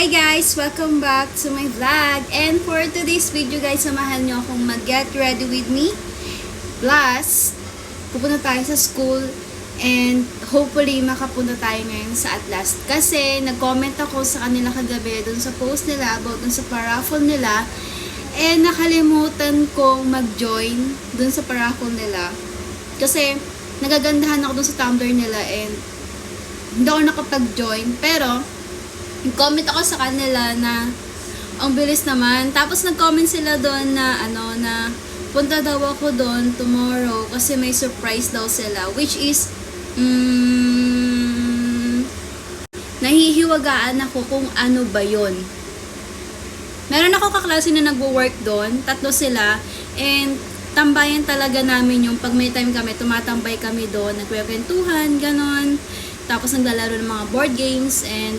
Hi guys! Welcome back to my vlog. And for today's video guys, samahan nyo akong mag-get ready with me. Plus, pupunta tayo sa school and hopefully makapunta tayo ngayon sa Atlas. Kasi nag-comment ako sa kanila kagabi dun sa post nila about dun sa paraffle nila. And nakalimutan kong mag-join dun sa paraffle nila. Kasi nagagandahan ako dun sa Tumblr nila and hindi ako nakapag-join. Pero comment ako sa kanila na ang bilis naman. Tapos nag-comment sila doon na na punta daw ako doon tomorrow kasi may surprise daw sila, which is nahihiwagaan ako kung ano ba yon. Meron ako kaklase na nagwo-work doon, 3 sila, and tambayan talaga namin yung pag may time kami, tumatambay kami doon, nagkwentuhan, ganon. Tapos naglalaro ng mga board games and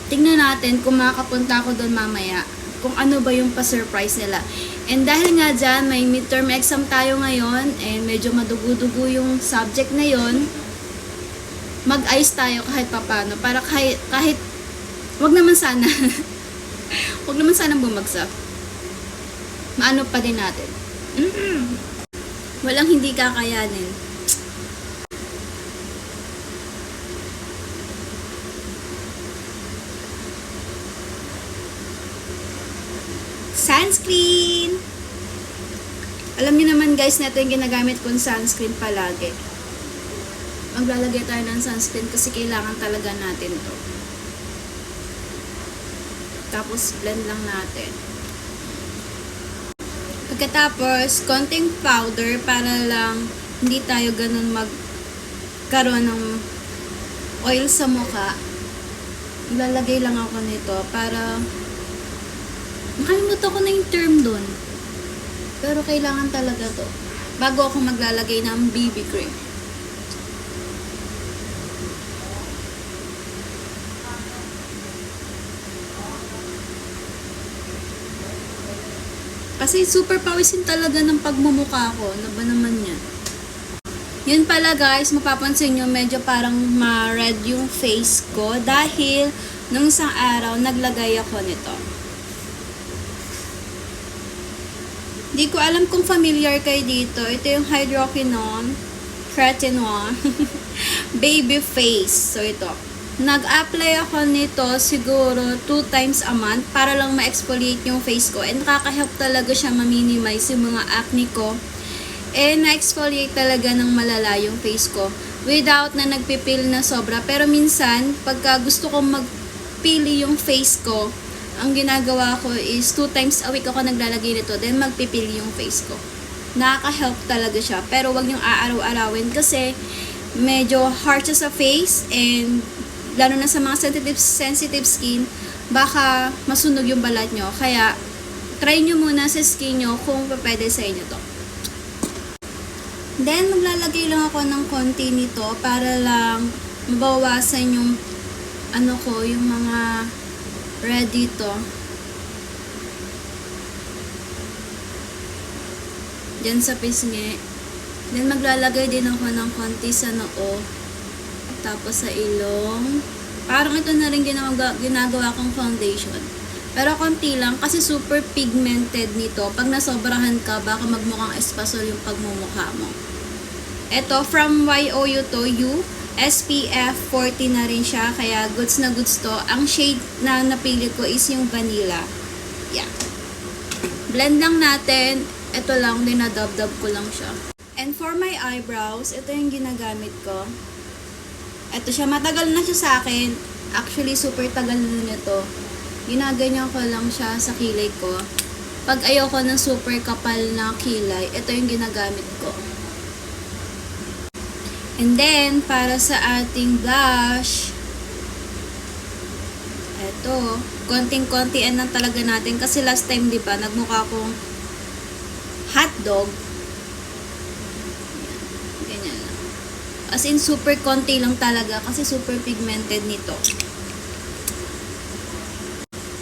tingnan natin kung makakapunta ako doon mamaya kung ano ba yung pa-surprise nila. And dahil nga dyan, may midterm exam tayo ngayon and medyo madugo-dugo yung subject na yon, mag-ayos tayo kahit papano para kahit wag naman sana wag naman sana bumagsak, maano pa din natin. Walang hindi kakayanin. Sunscreen! Alam niyo naman guys na ito yung ginagamit kong sunscreen palagi. Maglalagay tayo ng sunscreen kasi kailangan talaga natin to. Tapos blend lang natin. Pagkatapos, konting powder para lang hindi tayo ganun magkaroon ng oil sa mukha. Maglalagay lang ako nito para nakalimutan ko na yung term dun. Pero kailangan talaga to. Bago ako maglalagay ng BB cream. Kasi super pawisin talaga ng pagmumukha ko. Ano ba naman yan? Yun pala guys, mapapansin nyo medyo parang ma-red yung face ko. Dahil nung isang araw, naglagay ako nito. Di ko alam kung familiar kayo dito. Ito yung hydroquinone, tretinoin, baby face. So ito. Nag-apply ako nito siguro 2 times a month para lang ma-exfoliate yung face ko. And nakaka-help talaga siya ma-minimize yung mga acne ko. And na-exfoliate talaga ng malala yung face ko. Without na nagpipil na sobra. Pero minsan, pagka gusto kong magpili yung face ko, ang ginagawa ko is 2 times a week ako naglalagay nito, then magpipili yung face ko. Nakaka-help talaga siya. Pero wag niyong aaraw-arawin kasi medyo hard siya sa face and lalo na sa mga sensitive skin, baka masunog yung balat nyo. Kaya, try nyo muna sa skin nyo kung pwede sa inyo to. Then, maglalagay lang ako ng konti nito para lang mabawasan yung yung mga red dito. Diyan sa pisngi. Then maglalagay din ako ng konti sa noo. Tapos sa ilong. Parang ito na rin ginagawa kong foundation. Pero konti lang kasi super pigmented nito. Pag nasobrahan ka, baka magmukhang espasol yung pagmumukha mo. Ito, from YOU to You. SPF 40 na rin siya, kaya goods na goods to. Ang shade na napili ko is yung vanilla. Yeah. Blend lang natin. Ito lang, dinadab-dab ko lang siya. And for my eyebrows, ito yung ginagamit ko. Ito siya, matagal na siya sa akin. Actually, super tagal na nito. Ginaganyan ko lang siya sa kilay ko. Pag ayoko ng super kapal na kilay, ito yung ginagamit ko. And then, para sa ating blush, eto, konting-kontian lang talaga natin. Kasi last time, di ba, nagmukha akong hotdog. Ganyan lang. As in, super konti lang talaga kasi super pigmented nito.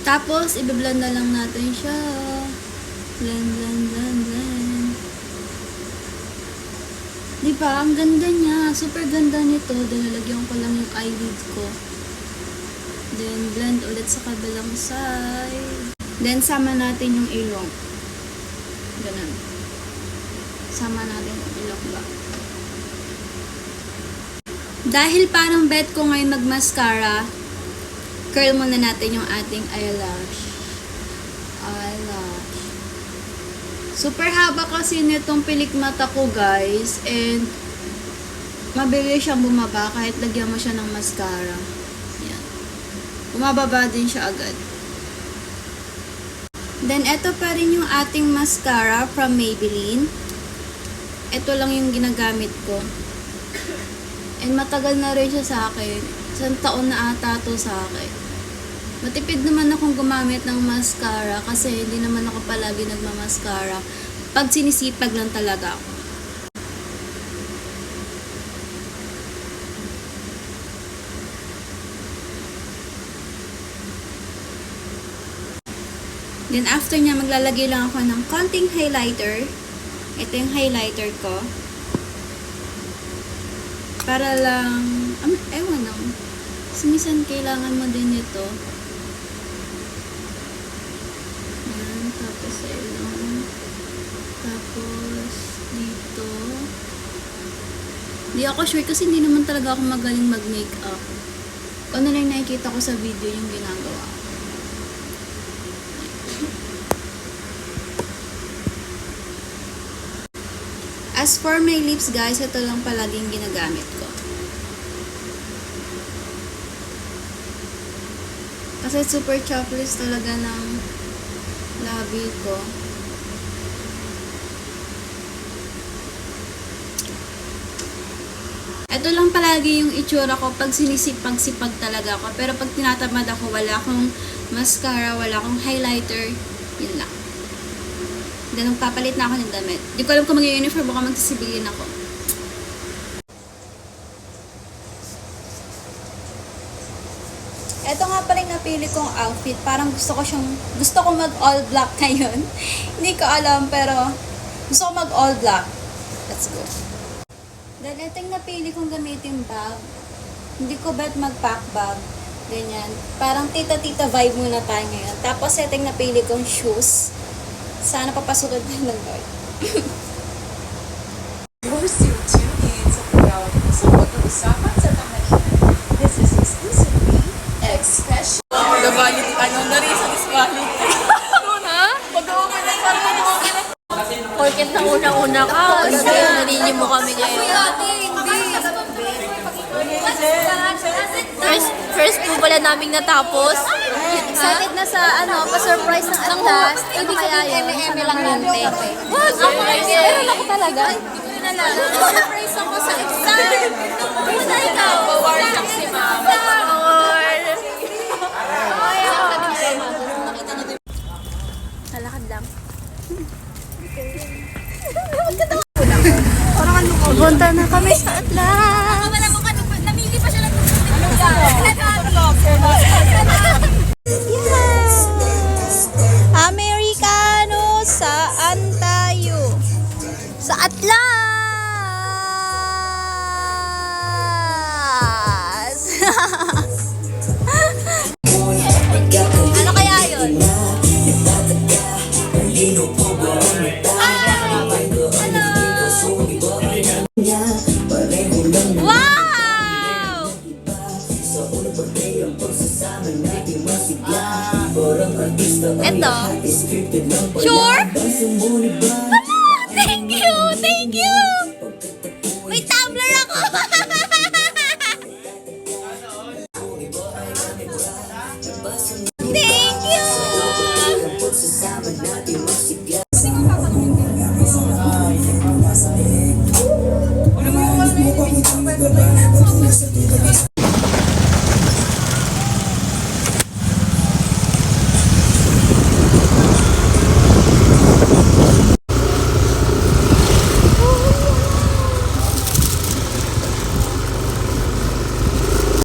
Tapos, i-blend na lang natin siya. Blend, blend, blend, blend. Diba? Ang ganda niya. Super ganda nito. Dinalagyan ko lang yung eyelid ko. Then, blend ulit sa kabilang side. Then, sama natin yung ilong. Ganun. Sama natin yung ilong ba. Dahil parang bet ko ngayon mag-mascara, curl muna natin yung ating eyelash. Eyelash. Super haba kasi nitong pilik mata ko, guys. And, mabilis siyang bumaba kahit lagyan mo siya ng mascara. Yan. Bumababa din siya agad. Then, ito pa rin yung ating mascara from Maybelline. Ito lang yung ginagamit ko. And matagal na rin siya sa akin. Isang taon na ata to sa akin. Matipid naman akong gumamit ng mascara kasi hindi naman ako palagi nagmamaskara. Pag sinisipag lang talaga ako. Then after niya, maglalagay lang ako ng konting highlighter. Ito yung highlighter ko. Para lang, ewan lang. Minsan kailangan mo din ito. Yan, tapos sa ilong. Tapos, dito. Hindi ako sure kasi hindi naman talaga ako magaling mag-makeup. Kung ano lang nakikita ko sa video yung ginagawa ko. As for my lips, guys, ito lang palaging ginagamit ko. Kasi super chocolate talaga ng labi ko. Ito lang palagi yung itsura ko pag sinisipag-sipag talaga ako. Pero pag tinatamad ako, wala akong mascara, wala akong highlighter, yun lang. Then, magpapalit na ako ng damit. Di ko alam kung mag-uniform, baka magsisibilin ako. Ito nga pala yung napili kong outfit. Parang gusto ko mag all black ngayon. Hindi ko alam, pero gusto ko mag all black. Let's go. Then, ito yung napili kong gamitin bag. Hindi ko bet mag-pack bag. Ganyan. Parang tita-tita vibe muna tayo ngayon. Tapos, ito yung napili kong shoes. Sana papasunod na ng Lord. Most you tune in sa programa sa pag-uusapan sa tanghalian. This is exclusively Expression. Nagalit, narisa disquality. Ha? Pag-uwi na pag-uwi na. Porket na una-una ka, kasi nalili mo kami ngayon. First po pala naming natapos. Excited na sa pa-surprise ng last. Hindi kaya yun. M&M lang yun, te. What? Meron ako talaga. Surprise ako sa exam. Basta ikaw. Bawarsak si Mama. Salakad lang. Punta na kami sa Atlas. Namili pa siya ng Amerikano, saan tayo? Sa Atlas! Ano kaya yun? Wow! Ito? Sure? Thank you! Thank you! May tumbler ako! Thank you!